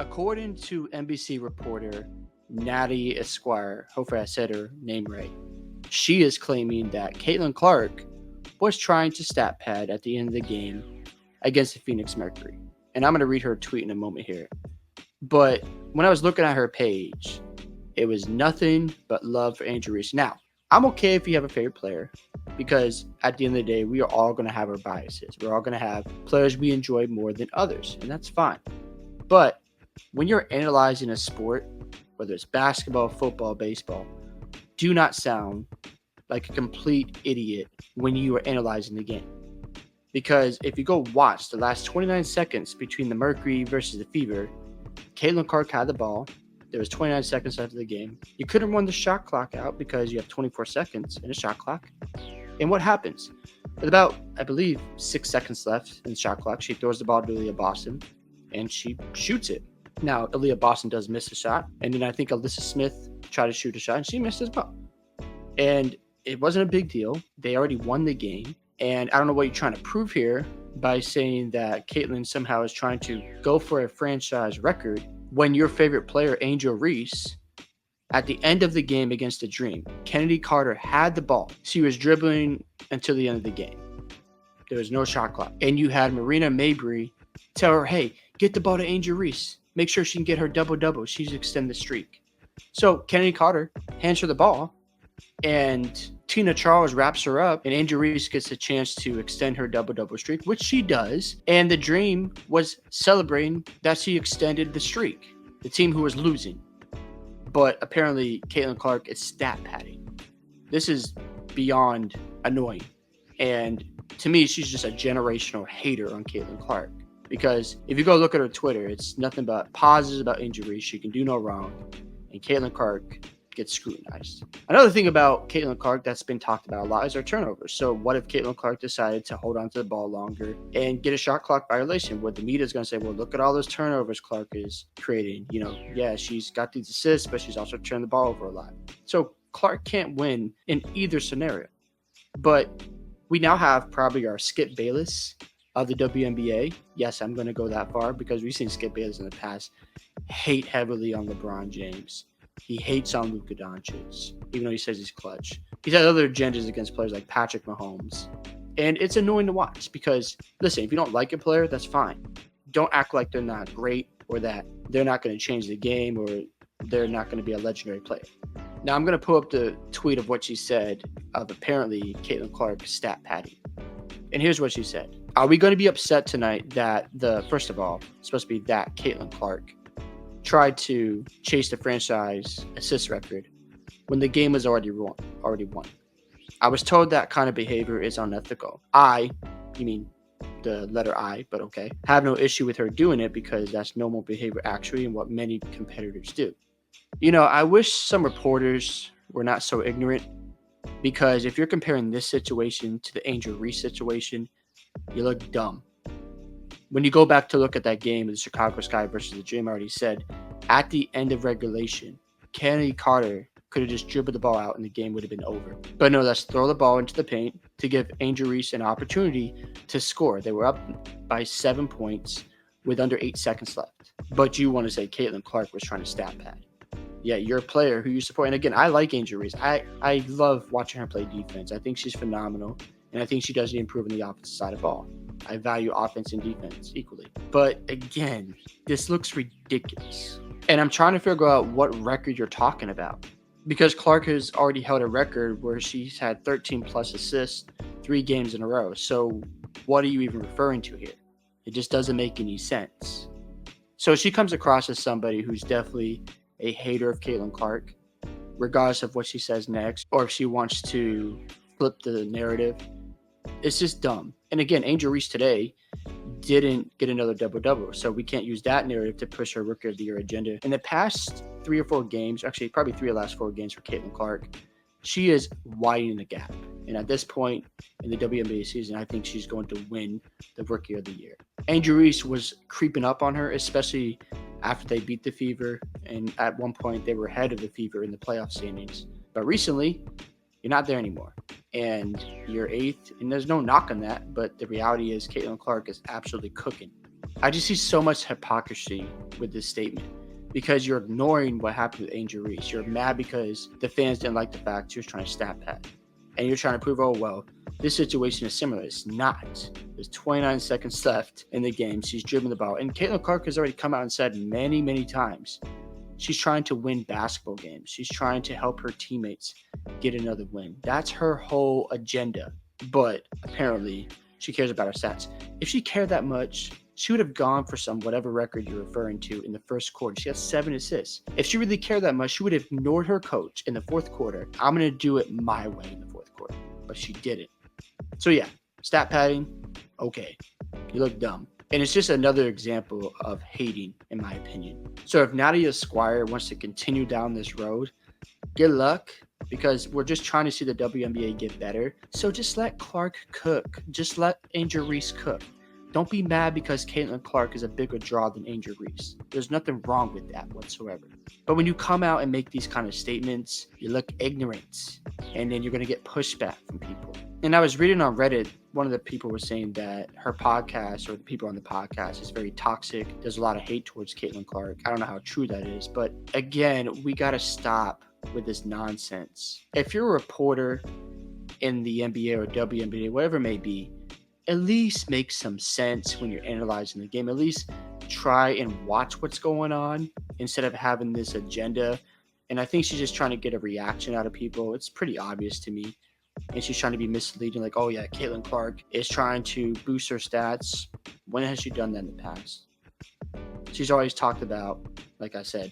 According to NBC reporter Natty Esquire, hopefully I said her name right, she is claiming that Caitlin Clark was trying to stat pad at the end of the game against the Phoenix Mercury. And I'm going to read her tweet in a moment here. But when I was looking at her page, it was nothing but love for Angel Reese. Now, I'm okay if you have a favorite player because at the end of the day, we are all going to have our biases. We're all going to have players we enjoy more than others, and that's fine. But when you're analyzing a sport, whether it's basketball, football, baseball, do not sound like a complete idiot when you are analyzing the game. Because if you go watch the last 29 seconds between the Mercury versus the Fever, Caitlin Clark had the ball. There was 29 seconds left of the game. You couldn't run the shot clock out because you have 24 seconds in a shot clock. And what happens? With about, I believe, 6 seconds left in the shot clock, she throws the ball to Aaliyah Boston, and she shoots it. Now, Aaliyah Boston does miss a shot, and then I think Alyssa Smith tried to shoot a shot, and she missed as well. And it wasn't a big deal. They already won the game, and I don't know what you're trying to prove here by saying that Caitlin somehow is trying to go for a franchise record when your favorite player, Angel Reese, at the end of the game against the Dream, Kennedy Carter had the ball. She was dribbling until the end of the game. There was no shot clock. And you had Marina Mabry tell her, hey, get the ball to Angel Reese. Make sure she can get her double-double. She's extend the streak. So Kennedy Carter hands her the ball, and Tina Charles wraps her up, and Angel Reese gets a chance to extend her double-double streak, which she does. And the Dream was celebrating that she extended the streak, the team who was losing. But apparently, Caitlin Clark is stat padding. This is beyond annoying. And to me, she's just a generational hater on Caitlin Clark. Because if you go look at her Twitter, it's nothing but positives about Angel Reese. She can do no wrong. And Caitlin Clark gets scrutinized. Another thing about Caitlin Clark that's been talked about a lot is her turnovers. So what if Caitlin Clark decided to hold on to the ball longer and get a shot clock violation? What the media is going to say, well, look at all those turnovers Clark is creating. Yeah, she's got these assists, but she's also turned the ball over a lot. So Clark can't win in either scenario. But we now have probably our Skip Bayless of the WNBA. Yes, I'm going to go that far because we've seen Skip Bayless in the past hate heavily on LeBron James. He hates on Luka Doncic, even though he says he's clutch. He's had other agendas against players like Patrick Mahomes. And it's annoying to watch because, listen, if you don't like a player, that's fine. Don't act like they're not great or that they're not going to change the game or they're not going to be a legendary player. Now, I'm going to pull up the tweet of what she said of apparently Caitlin Clark stat padding. And here's what she said. Are we going to be upset tonight that first of all, it's supposed to be that Caitlin Clark tried to chase the franchise assist record when the game was already won. I was told that kind of behavior is unethical. You mean the letter I, but okay, have no issue with her doing it because that's normal behavior actually and what many competitors do. I wish some reporters were not so ignorant because if you're comparing this situation to the Angel Reese situation, you look dumb. When you go back to look at that game of the Chicago Sky versus the Dream, I already said, at the end of regulation, Kennedy Carter could have just dribbled the ball out and the game would have been over. But no, let's throw the ball into the paint to give Angel Reese an opportunity to score. They were up by 7 points with under 8 seconds left. But you want to say Caitlin Clark was trying to stat pad. Yeah, you're a player who you support. And again, I like Angel Reese. I love watching her play defense. I think she's phenomenal. And I think she does need improvement on the offensive side of the ball. I value offense and defense equally. But again, this looks ridiculous. And I'm trying to figure out what record you're talking about. Because Clark has already held a record where she's had 13 plus assists 3 games in a row. So what are you even referring to here? It just doesn't make any sense. So she comes across as somebody who's definitely a hater of Caitlin Clark, regardless of what she says next, or if she wants to flip the narrative. It's just dumb. And again, Angel Reese today didn't get another double-double, so we can't use that narrative to push her Rookie of the Year agenda. In the past 3 or 4 games, actually probably 3 of the last 4 games for Caitlin Clark, she is widening the gap. And at this point in the WNBA season, I think she's going to win the Rookie of the Year. Angel Reese was creeping up on her, especially after they beat the Fever. And at one point, they were ahead of the Fever in the playoff standings. But recently, you're not there anymore. And you're 8th, and there's no knock on that. But the reality is Caitlin Clark is absolutely cooking. I just see so much hypocrisy with this statement because you're ignoring what happened with Angel Reese. You're mad because the fans didn't like the fact she was trying to stat pad. And you're trying to prove, oh, well, this situation is similar. It's not. There's 29 seconds left in the game. She's dribbling the ball. And Caitlin Clark has already come out and said many, many times she's trying to win basketball games. She's trying to help her teammates get another win. That's her whole agenda. But apparently, she cares about her stats. If she cared that much, she would have gone for some whatever record you're referring to in the first quarter. She had 7 assists. If she really cared that much, she would have ignored her coach in the fourth quarter. I'm going to do it my way in the fourth quarter. But she didn't. So yeah, stat padding, okay. You look dumb. And it's just another example of hating, in my opinion. So if Nadia Esquire wants to continue down this road, good luck, because we're just trying to see the WNBA get better. So just let Clark cook. Just let Angel Reese cook. Don't be mad because Caitlin Clark is a bigger draw than Angel Reese. There's nothing wrong with that whatsoever. But when you come out and make these kind of statements, you look ignorant, and then you're going to get pushback from people. And I was reading on Reddit, one of the people was saying that her podcast, or the people on the podcast, is very toxic. There's a lot of hate towards Caitlin Clark. I don't know how true that is. But again, we got to stop with this nonsense. If you're a reporter in the NBA or WNBA, whatever it may be, at least make some sense when you're analyzing the game. At least try and watch what's going on instead of having this agenda. And I think she's just trying to get a reaction out of people. It's pretty obvious to me. And she's trying to be misleading, like, oh yeah, Caitlin Clark is trying to boost her stats. When has she done that in the past? She's always talked about, like I said,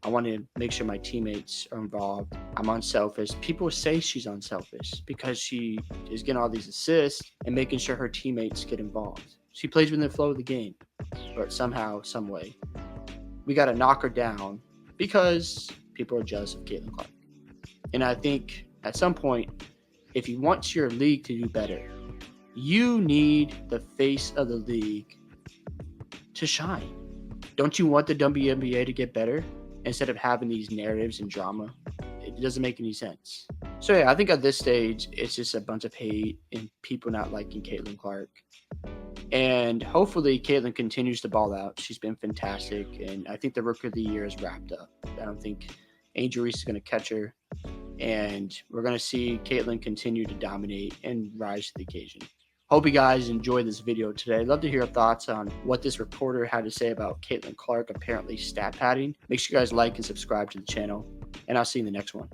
I want to make sure my teammates are involved. I'm unselfish. People say she's unselfish because she is getting all these assists and making sure her teammates get involved. She plays within the flow of the game, but somehow, some way, we got to knock her down because people are jealous of Caitlin Clark. And I think at some point, if you want your league to do better, you need the face of the league to shine. Don't you want the WNBA to get better? Instead of having these narratives and drama, it doesn't make any sense. So yeah, I think at this stage, it's just a bunch of hate and people not liking Caitlin Clark. And hopefully Caitlin continues to ball out. She's been fantastic. And I think the Rookie of the Year is wrapped up. I don't think Angel Reese is going to catch her. And we're going to see Caitlin continue to dominate and rise to the occasion. Hope you guys enjoyed this video today. I'd love to hear your thoughts on what this reporter had to say about Caitlin Clark apparently stat padding. Make sure you guys like and subscribe to the channel, and I'll see you in the next one.